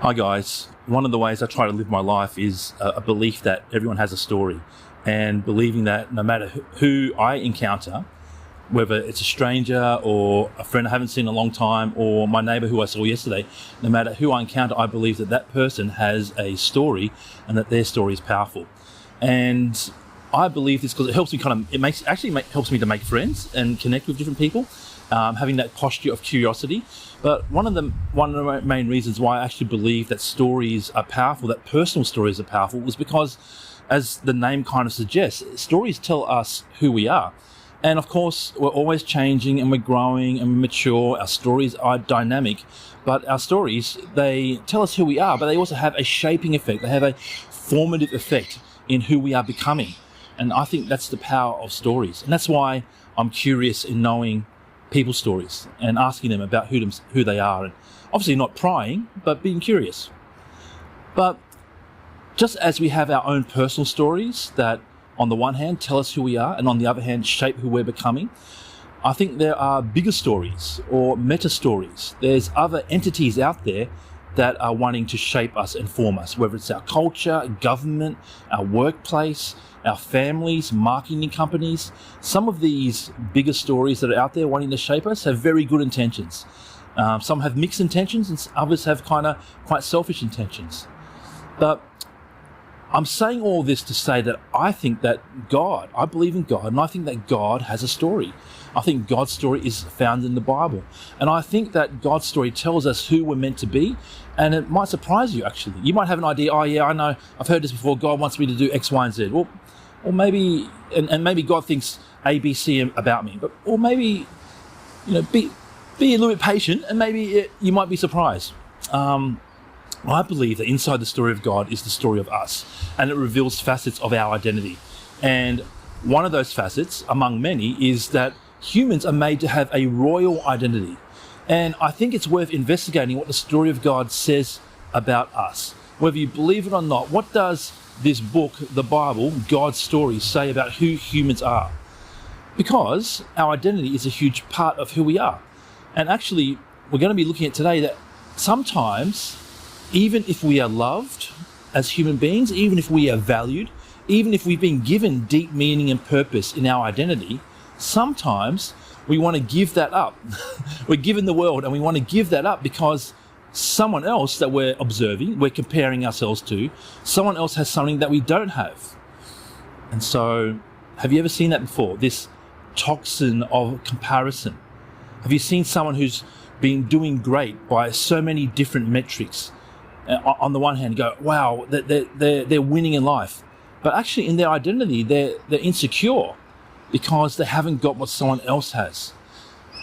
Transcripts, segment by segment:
Hi guys, one of the ways I try to live my life is a belief that everyone has a story, and believing that no matter who I encounter, whether it's a stranger or a friend I haven't seen in a long time or my neighbour who I saw yesterday, no matter who I encounter, I believe that that person has a story and that their story is powerful. And I believe this because it helps me helps me to make friends and connect with different people, having that posture of curiosity. But one of the main reasons why I actually believe that stories are powerful, that personal stories are powerful, was because, as the name kind of suggests, stories tell us who we are. And of course, we're always changing and we're growing and we mature. Our stories are dynamic, but our stories, they tell us who we are, but they also have a shaping effect. They have a formative effect in who we are becoming. And I think that's the power of stories. And that's why I'm curious in knowing people's stories and asking them about who they are, and obviously not prying, but being curious. But just as we have our own personal stories that on the one hand tell us who we are and on the other hand shape who we're becoming, I think there are bigger stories or meta stories. There's other entities out there that are wanting to shape us and form us, whether it's our culture, government, our workplace, our families, marketing companies. Some of these bigger stories that are out there wanting to shape us have very good intentions. Some have mixed intentions and others have quite selfish intentions. But I'm saying all this to say that I think that I believe in God, and I think that God has a story. I think God's story is found in the Bible. And I think that God's story tells us who we're meant to be. And it might surprise you, actually. You might have an idea, oh yeah, I know, I've heard this before, God wants me to do X, Y, and Z. Well, or maybe, and maybe God thinks A, B, C about me. Or maybe, be a little bit patient, and maybe you might be surprised. I believe that inside the story of God is the story of us, and it reveals facets of our identity. And one of those facets, among many, is that humans are made to have a royal identity. And I think it's worth investigating what the story of God says about us. Whether you believe it or not, what does this book, the Bible, God's story, say about who humans are? Because our identity is a huge part of who we are. And actually, we're going to be looking at today that sometimes, even if we are loved as human beings, even if we are valued, even if we've been given deep meaning and purpose in our identity, sometimes we want to give that up. We're given the world and we want to give that up because someone else that we're observing, we're comparing ourselves to, someone else has something that we don't have. And so, have you ever seen that before? This toxin of comparison. Have you seen someone who's been doing great by so many different metrics? On the one hand, go, wow, they're winning in life. But actually in their identity, they're insecure because they haven't got what someone else has.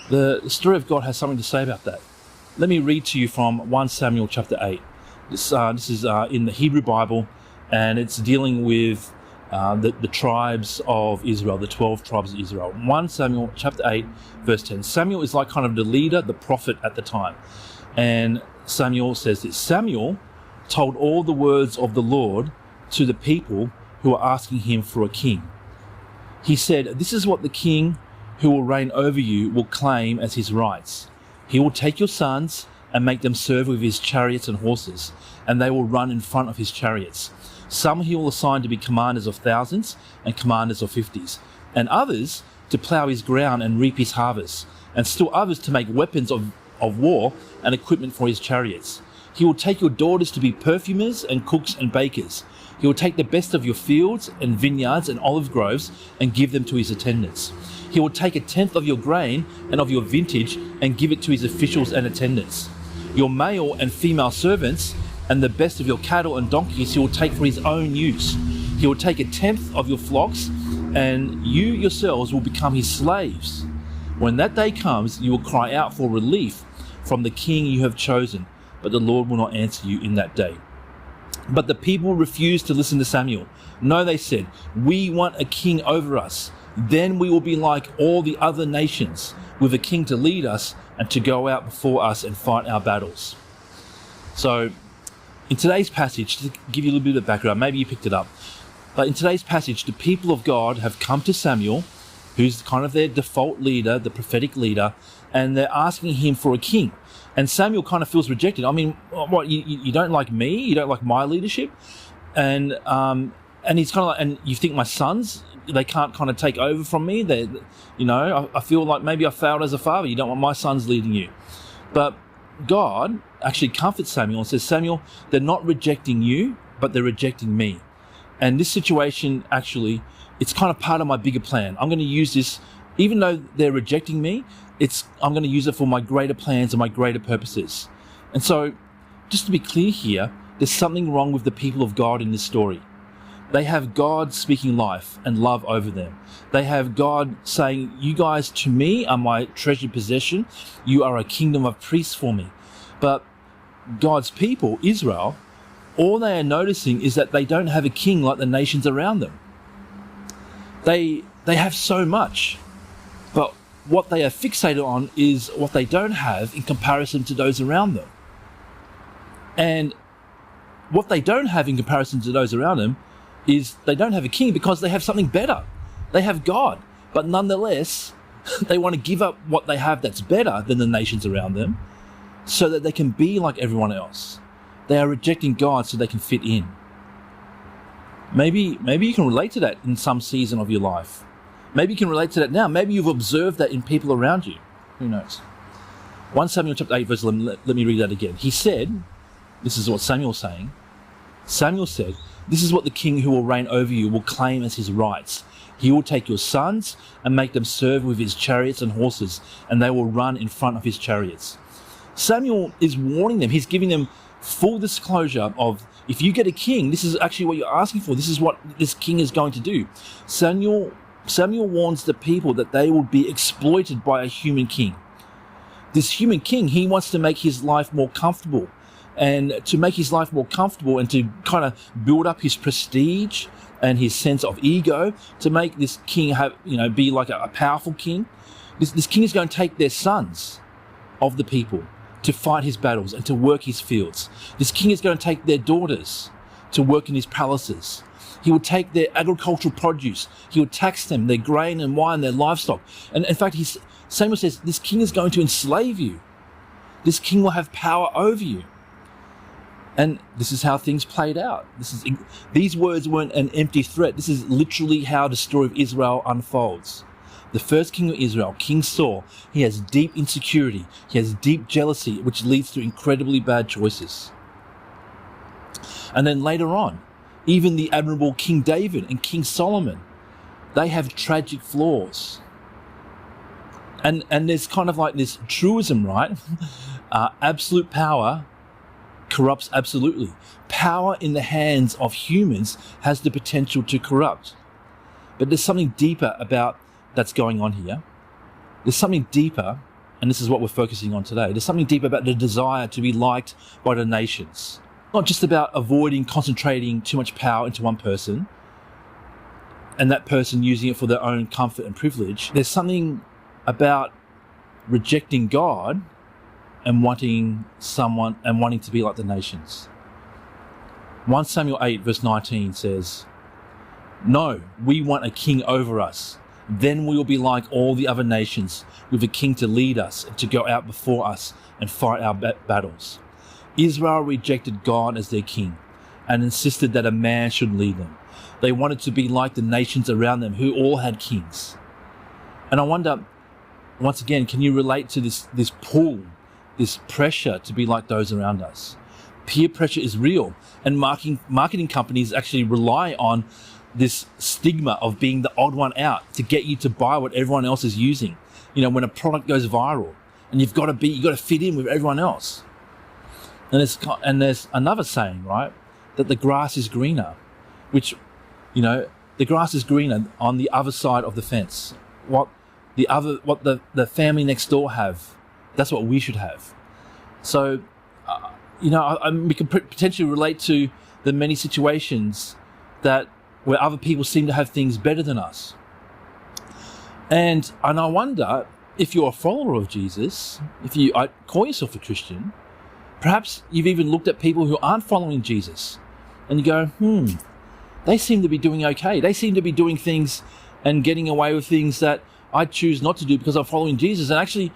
The story of God has something to say about that. Let me read to you from 1 Samuel chapter 8. This is in the Hebrew Bible, and it's dealing with the tribes of Israel, the 12 tribes of Israel. 1 Samuel chapter 8, verse 10. Samuel is like kind of the leader, the prophet at the time. And Samuel says this: Samuel told all the words of the Lord to the people who were asking him for a king. He said, "This is what the king who will reign over you will claim as his rights. He will take your sons and make them serve with his chariots and horses, and they will run in front of his chariots. Some he will assign to be commanders of thousands and commanders of fifties, and others to plough his ground and reap his harvest, and still others to make weapons of war and equipment for his chariots. He will take your daughters to be perfumers and cooks and bakers. He will take the best of your fields and vineyards and olive groves and give them to his attendants. He will take 1/10 of your grain and of your vintage and give it to his officials and attendants. Your male and female servants and the best of your cattle and donkeys he will take for his own use. He will take 1/10 of your flocks, and you yourselves will become his slaves. When that day comes, you will cry out for relief from the king you have chosen, but the Lord will not answer you in that day." But the people refused to listen to Samuel. No, they said, "We want a king over us. Then we will be like all the other nations, with a king to lead us and to go out before us and fight our battles." So, in today's passage, to give you a little bit of background, maybe you picked it up, but in today's passage, the people of God have come to Samuel, who's kind of their default leader, the prophetic leader, and they're asking him for a king. And Samuel kind of feels rejected. I mean, what, you don't like me? You don't like my leadership? And he's kind of like, and you think my sons, they can't kind of take over from me? I feel like maybe I failed as a father. You don't want my sons leading you. But God actually comforts Samuel and says, Samuel, they're not rejecting you, but they're rejecting me. And this situation, actually, it's kind of part of my bigger plan. I'm going to use this, even though they're rejecting me, I'm going to use it for my greater plans and my greater purposes. And so, just to be clear here, there's something wrong with the people of God in this story. They have God speaking life and love over them. They have God saying, you guys to me are my treasured possession. You are a kingdom of priests for me. But God's people, Israel, all they are noticing is that they don't have a king like the nations around them. They have so much, but what they are fixated on is what they don't have in comparison to those around them. And what they don't have in comparison to those around them is they don't have a king because they have something better. They have God, but nonetheless, they want to give up what they have that's better than the nations around them so that they can be like everyone else. They are rejecting God so they can fit in. Maybe you can relate to that in some season of your life. Maybe you can relate to that now. Maybe you've observed that in people around you. Who knows? 1 Samuel chapter 8 verse 11, let me read that again. He said, this is what Samuel's saying. Samuel said, this is what the king who will reign over you will claim as his rights. He will take your sons and make them serve with his chariots and horses, and they will run in front of his chariots. Samuel is warning them. He's giving them full disclosure of, if you get a king, this is actually what you're asking for. This is what this king is going to do. Samuel warns the people that they will be exploited by a human king. This human king, he wants to make his life more comfortable. And to make his life more comfortable and to kind of build up his prestige and his sense of ego, to make this king be like a powerful king, this king is going to take their sons of the people to fight his battles and to work his fields. This king is going to take their daughters to work in his palaces. He would take their agricultural produce. He would tax them, their grain and wine, their livestock. And in fact, Samuel says, this king is going to enslave you. This king will have power over you. And this is how things played out. These words weren't an empty threat. This is literally how the story of Israel unfolds. The first king of Israel, King Saul, he has deep insecurity. He has deep jealousy, which leads to incredibly bad choices. And then later on, even the admirable King David and King Solomon, they have tragic flaws. And there's kind of like this truism, right? Absolute power corrupts absolutely. Power in the hands of humans has the potential to corrupt. But there's something deeper about that's going on here. There's something deeper, and this is what we're focusing on today. There's something deeper about the desire to be liked by the nations. Not just about avoiding concentrating too much power into one person and that person using it for their own comfort and privilege. There's something about rejecting God and wanting to be like the nations. 1 Samuel 8 verse 19 says, "No, we want a king over us. Then we will be like all the other nations, with a king to lead us and to go out before us and fight our battles." Israel rejected God as their king and insisted that a man should lead them. They wanted to be like the nations around them who all had kings. And I wonder, once again, can you relate to this pull, this pressure to be like those around us? Peer pressure is real, and marketing companies actually rely on this stigma of being the odd one out to get you to buy what everyone else is using. You know, when a product goes viral, and you've got to fit in with everyone else. And there's another saying, right, that the grass is greener, which, the grass is greener on the other side of the fence. What the family next door have, that's what we should have. So, we can potentially relate to the many situations where other people seem to have things better than us. And I wonder, if you're a follower of Jesus, if you call yourself a Christian, perhaps you've even looked at people who aren't following Jesus and you go, they seem to be doing okay. They seem to be doing things and getting away with things that I choose not to do because I'm following Jesus. And actually,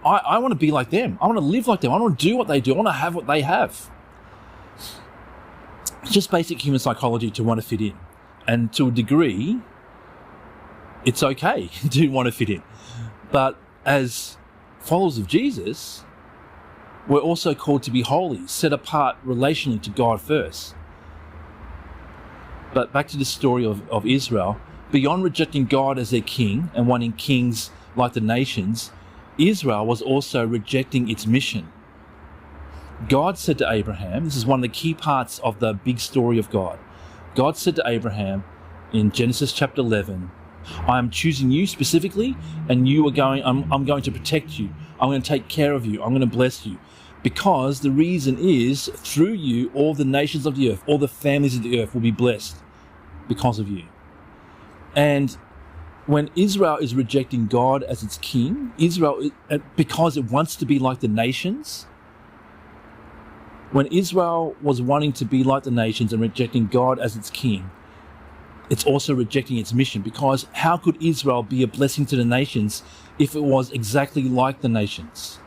I want to be like them. I want to live like them. I want to do what they do. I want to have what they have. It's just basic human psychology to want to fit in. And to a degree, it's okay to want to fit in. But as followers of Jesus, we're also called to be holy, set apart relationally to God first. But back to the story of Israel, beyond rejecting God as their king and wanting kings like the nations, Israel was also rejecting its mission. God said to Abraham, this is one of the key parts of the big story of God. God said to Abraham in Genesis chapter 11, I am choosing you specifically, and I'm going to protect you. I'm going to take care of you. I'm going to bless you. Because the reason is, through you, all the nations of the earth, all the families of the earth will be blessed because of you. And when Israel is rejecting God as its king, Israel, because it wants to be like the nations, when Israel was wanting to be like the nations and rejecting God as its king, it's also rejecting its mission, because how could Israel be a blessing to the nations if it was exactly like the nations?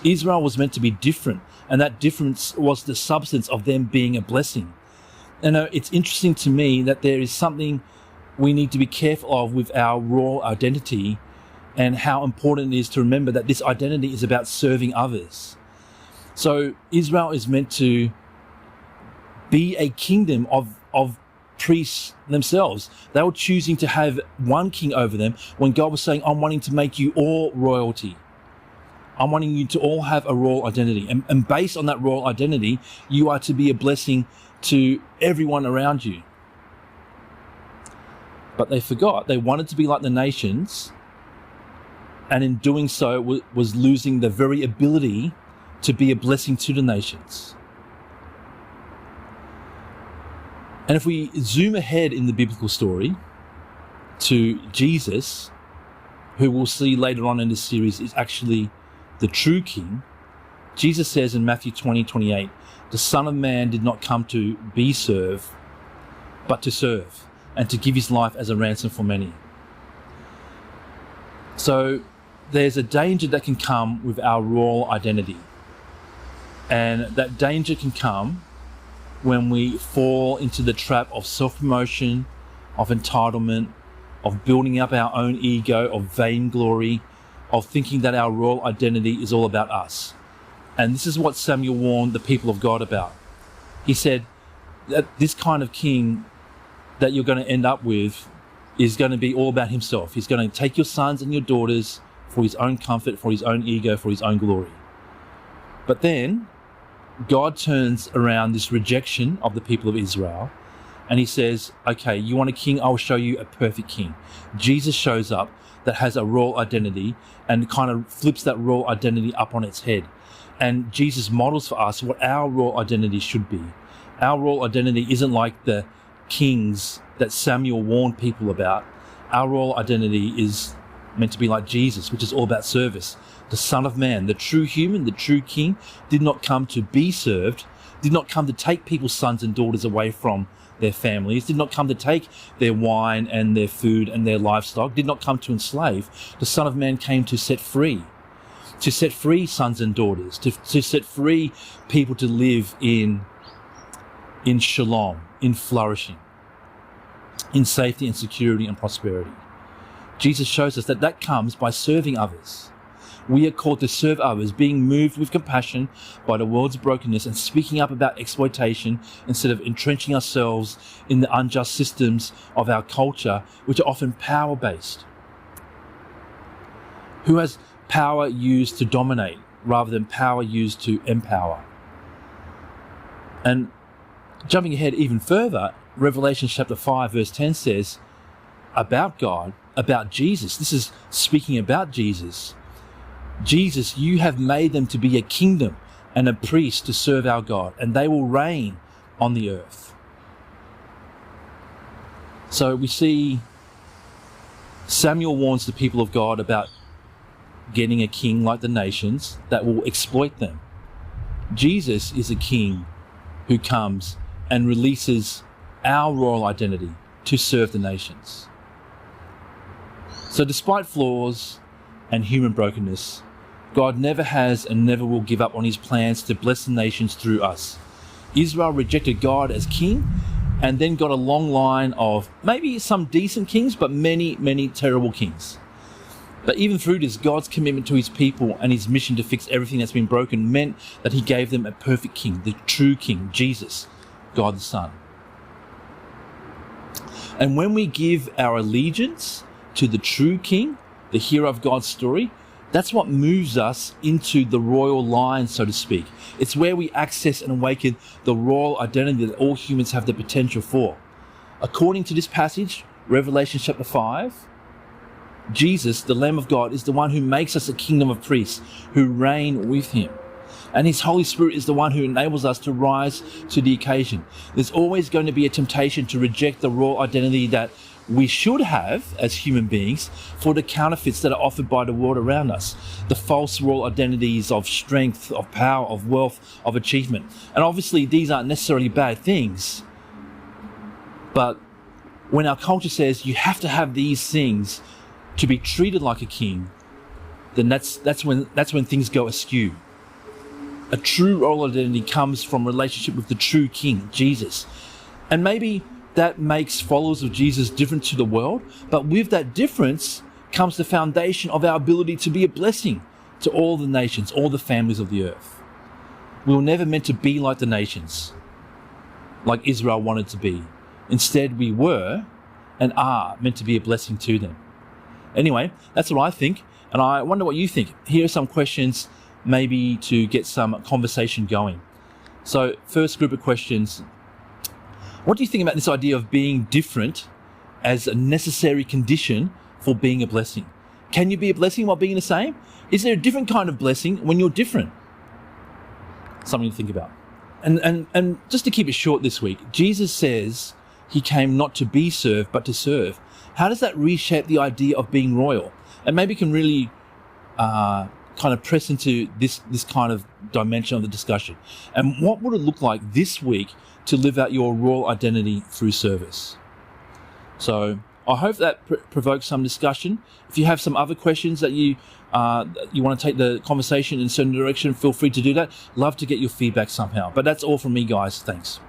Israel was meant to be different, and that difference was the substance of them being a blessing. And it's interesting to me that there is something we need to be careful of with our raw identity, and how important it is to remember that this identity is about serving others. So Israel is meant to be a kingdom of priests themselves. They were choosing to have one king over them when God was saying, I'm wanting to make you all royalty. I'm wanting you to all have a royal identity. And based on that royal identity, you are to be a blessing to everyone around you. But they forgot. They wanted to be like the nations, and in doing so was losing the very ability to be a blessing to the nations. And if we zoom ahead in the biblical story to Jesus, who we'll see later on in this series is actually the true king, Jesus says in Matthew 20:28, the Son of Man did not come to be served, but to serve, and to give his life as a ransom for many. So there's a danger that can come with our royal identity. And that danger can come when we fall into the trap of self-promotion, of entitlement, of building up our own ego, of vainglory, of thinking that our royal identity is all about us. And this is what Samuel warned the people of God about. He said that this kind of king that you're going to end up with is going to be all about himself. He's going to take your sons and your daughters for his own comfort, for his own ego, for his own glory. But then God turns around this rejection of the people of Israel, and he says, okay, you want a king? I will show you a perfect king. Jesus shows up that has a royal identity and kind of flips that royal identity up on its head. And Jesus models for us what our royal identity should be. Our royal identity isn't like the kings that Samuel warned people about. Our royal identity is meant to be like Jesus, which is all about service. The Son of Man, the true human, the true king, did not come to be served, did not come to take people's sons and daughters away from their families, did not come to take their wine and their food and their livestock, did not come to enslave. The Son of Man came to set free sons and daughters, to set free people to live in shalom, in flourishing, in safety and security and prosperity. Jesus shows us that comes by serving others. We are called to serve others, being moved with compassion by the world's brokenness and speaking up about exploitation instead of entrenching ourselves in the unjust systems of our culture, which are often power-based. Who has power used to dominate rather than power used to empower? And jumping ahead even further, Revelation chapter 5 verse 10 says about God, about Jesus. This is speaking about Jesus. Jesus, you have made them to be a kingdom and a priest to serve our God, and they will reign on the earth. So we see Samuel warns the people of God about getting a king like the nations that will exploit them. Jesus is a king who comes and releases our royal identity to serve the nations. So despite flaws and human brokenness, God never has and never will give up on his plans to bless the nations through us. Israel rejected God as king and then got a long line of maybe some decent kings, but many, many terrible kings. But even through this, God's commitment to his people and his mission to fix everything that's been broken meant that he gave them a perfect king, the true king, Jesus, God the Son. And when we give our allegiance to the true king, the hero of God's story, that's what moves us into the royal line, so to speak. It's where we access and awaken the royal identity that all humans have the potential for. According to this passage, Revelation chapter 5, Jesus, the Lamb of God, is the one who makes us a kingdom of priests who reign with him. And his Holy Spirit is the one who enables us to rise to the occasion. There's always going to be a temptation to reject the royal identity that we should have as human beings for the counterfeits that are offered by the world around us. The false royal identities of strength, of power, of wealth, of achievement. And obviously these aren't necessarily bad things. But when our culture says you have to have these things to be treated like a king, then that's when things go askew. A true royal identity comes from relationship with the true king, Jesus. And maybe that makes followers of Jesus different to the world, but with that difference comes the foundation of our ability to be a blessing to all the nations, all the families of the earth. We were never meant to be like the nations, like Israel wanted to be. Instead, we were and are meant to be a blessing to them. Anyway, that's what I think, and I wonder what you think. Here are some questions maybe to get some conversation going. So, first group of questions. What do you think about this idea of being different as a necessary condition for being a blessing? Can you be a blessing while being the same? Is there a different kind of blessing when you're different? Something to think about. And just to keep it short this week, Jesus says he came not to be served, but to serve. How does that reshape the idea of being royal? And maybe can really kind of press into this kind of dimension of the discussion. And what would it look like this week to live out your royal identity through service? So I hope that provokes some discussion. If you have some other questions that you want to take the conversation in a certain direction, feel free to do that. Love to get your feedback somehow. But that's all from me, guys. Thanks.